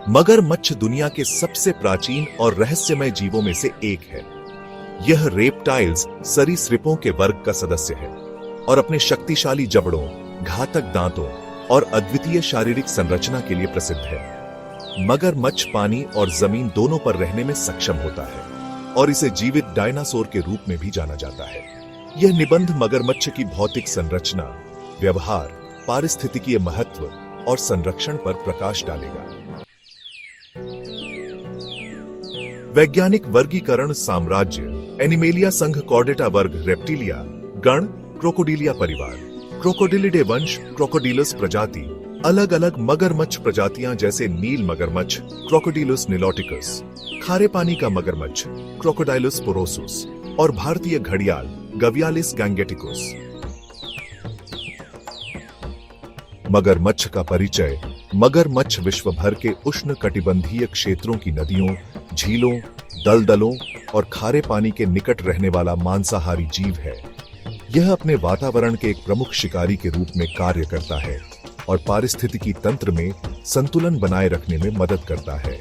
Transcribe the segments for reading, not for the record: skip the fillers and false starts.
मगरमच्छ दुनिया के सबसे प्राचीन और रहस्यमय जीवों में से एक है। यह रेप्टाइल्स सरीसृपों के वर्ग का सदस्य है और अपने शक्तिशाली जबड़ों, घातक दांतों और अद्वितीय शारीरिक संरचना के लिए प्रसिद्ध है। मगरमच्छ पानी और जमीन दोनों पर रहने में सक्षम होता है और इसे जीवित डायनासोर के रूप में भी जाना जाता है। यह निबंध मगरमच्छ की भौतिक संरचना, व्यवहार, पारिस्थितिकीय महत्व और संरक्षण पर प्रकाश डालेगा। वैज्ञानिक वर्गीकरण साम्राज्य, एनिमेलिया संघ, कॉर्डेटा वर्ग, रेप्टिलिया गण, क्रोकोडिलिया परिवार, क्रोकोडिलिडे वंश, क्रोकोडिलस प्रजाति, अलग अलग मगरमच्छ प्रजातियां जैसे नील मगरमच्छ, क्रोकोडिलस निलोटिकस, खारे पानी का मगरमच्छ, क्रोकोडाइलस पोरोसुस और भारतीय घड़ियाल, गवियालिस गैंगेटिकुस। मगरमच्छ का परिचय। मगरमच्छ विश्व भर के उष्ण कटिबंधीय क्षेत्रों की नदियों, झीलों, दलदलों और खारे पानी के निकट रहने वाला मांसाहारी जीव है। यह अपने वातावरण के एक प्रमुख शिकारी के रूप में कार्य करता है और पारिस्थितिकी तंत्र में संतुलन बनाए रखने में मदद करता है।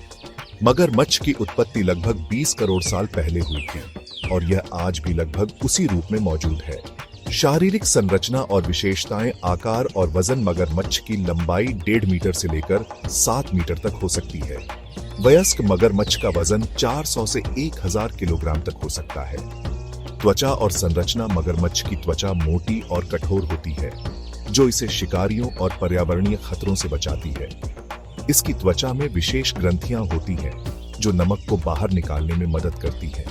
मगरमच्छ की उत्पत्ति लगभग 20 करोड़ साल पहले हुई थी और यह आज भी लगभग उसी रूप में मौजूद है। शारीरिक संरचना और विशेषताएं। आकार और वजन। मगरमच्छ की लंबाई 1.5 मीटर से लेकर 7 मीटर तक हो सकती है। वयस्क मगरमच्छ का वजन 400 से 1000 किलोग्राम तक हो सकता है। त्वचा और संरचना। मगरमच्छ की त्वचा मोटी और कठोर होती है, जो इसे शिकारियों और पर्यावरणीय खतरों से बचाती है। इसकी त्वचा में विशेष ग्रंथियां होती हैं, जो नमक को बाहर निकालने में मदद करती हैं।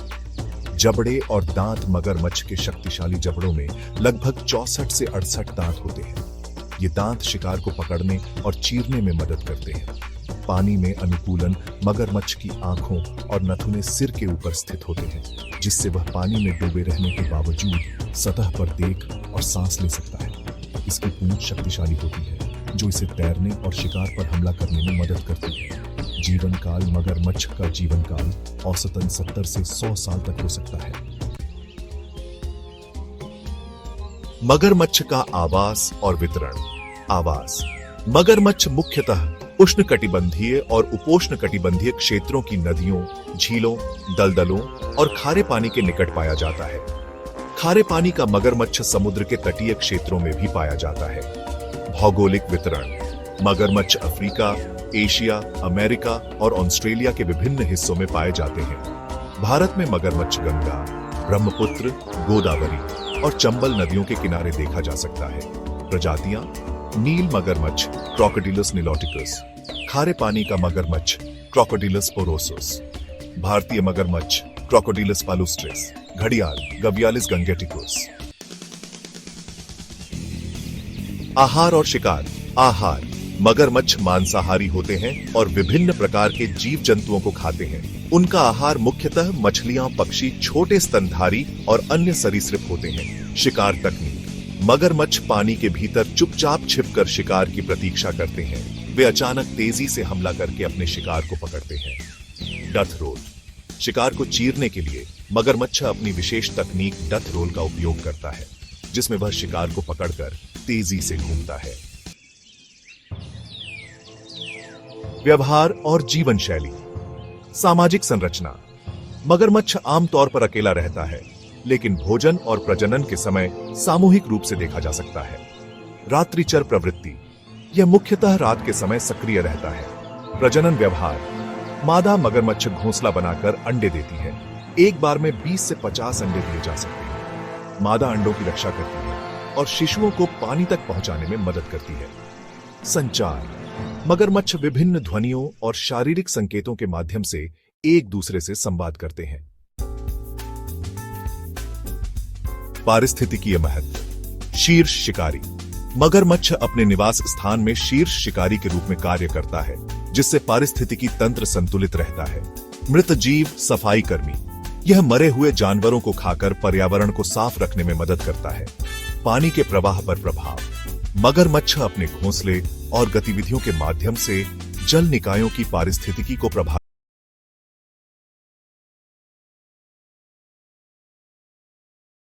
जबड़े और दांत। मगरमच्छ के शक्तिशाली जबड़ों में लगभग 64 से 68 दांत होते हैं। ये दांत शिकार को पकड़ने और चीरने में मदद करते हैं। पानी में अनुकूलन। मगरमच्छ की आंखों और नथुने सिर के ऊपर स्थित होते हैं, जिससे वह पानी में डूबे रहने के बावजूद सतह पर देख और सांस ले सकता है। इसकी पूंछ शक्तिशाली होती है, जो इसे तैरने और शिकार पर हमला करने में मदद करती है। जीवन काल। मगरमच्छ का जीवन काल औसतन 70 से 100 साल तक हो सकता है। मगरमच्छ का आवास और वितरण। आवास। मगरमच्छ मुख्यतः उष्णकटिबंधीय और उपोष्णकटिबंधीय क्षेत्रों की नदियों, झीलों, दलदलों और खारे पानी के निकट पाया जाता है। खारे पानी का मगरमच्छ समुद्र के तटीय क्षेत्रों में भी पाया जाता है। भौगोलिक वितरण। मगरमच्छ अफ्रीका, एशिया, अमेरिका और ऑस्ट्रेलिया के विभिन्न हिस्सों में पाए जाते हैं। भारत में मगरमच्छ गंगा, ब्रह्मपुत्र, गोदावरी और चंबल नदियों के किनारे देखा जा सकता है। प्रजातियां। नील मगरमच्छ, क्रोकोडिलस निलोटिकस, खारे पानी का मगरमच्छ, क्रोकोडिलस पोरोसुस, भारतीय मगरमच्छ, क्रोकोडिलस पालुस्ट्रिस, घड़ियाल, गवियालिस गैंगेटिकुस। आहार और शिकार। आहार। मगरमच्छ मांसाहारी होते हैं और विभिन्न प्रकार के जीव जंतुओं को खाते हैं। उनका आहार मुख्यतः मछलियां, पक्षी, छोटे स्तनधारी और अन्य सरीसृप होते हैं। शिकार तकनीक। मगरमच्छ पानी के भीतर चुपचाप छिपकर शिकार की प्रतीक्षा करते हैं। वे अचानक तेजी से हमला करके अपने शिकार को पकड़ते हैं। Death roll. शिकार को चीरने के लिए मगरमच्छ अपनी विशेष तकनीक डेथ रोल का उपयोग करता है, जिसमें वह शिकार को पकड़कर तेजी से घूमता है। व्यवहार और जीवन शैली। सामाजिक संरचना। मगरमच्छ आमतौर पर अकेला रहता है, लेकिन भोजन और प्रजनन के समय सामूहिक रूप से देखा जा सकता है। रात्रिचर प्रवृत्ति। यह मुख्यतः रात के समय सक्रिय रहता है। प्रजनन व्यवहार। मादा मगरमच्छ घोंसला बनाकर अंडे देती है। एक बार में 20 से 50 अंडे दिए जा सकते हैं। मादा अंडों की रक्षा करती है और शिशुओं को पानी तक पहुंचाने में मदद करती है। संचार। मगरमच्छ विभिन्न ध्वनियों और शारीरिक संकेतों के माध्यम से एक दूसरे से संवाद करते हैं। पारिस्थितिकीय महत्व। शीर्ष शिकारी। मगरमच्छ अपने निवास स्थान में शीर्ष शिकारी के रूप में कार्य करता है, जिससे पारिस्थितिकी तंत्र संतुलित रहता है। मृत जीव। सफाई कर्मी। यह मरे हुए जानवरों को खाकर पर्यावरण को साफ रखने में मदद करता है। पानी के प्रवाह पर प्रभाव। मगरमच्छ अपने घोंसले और गतिविधियों के माध्यम से जल निकायों की पारिस्थितिकी को प्रभावित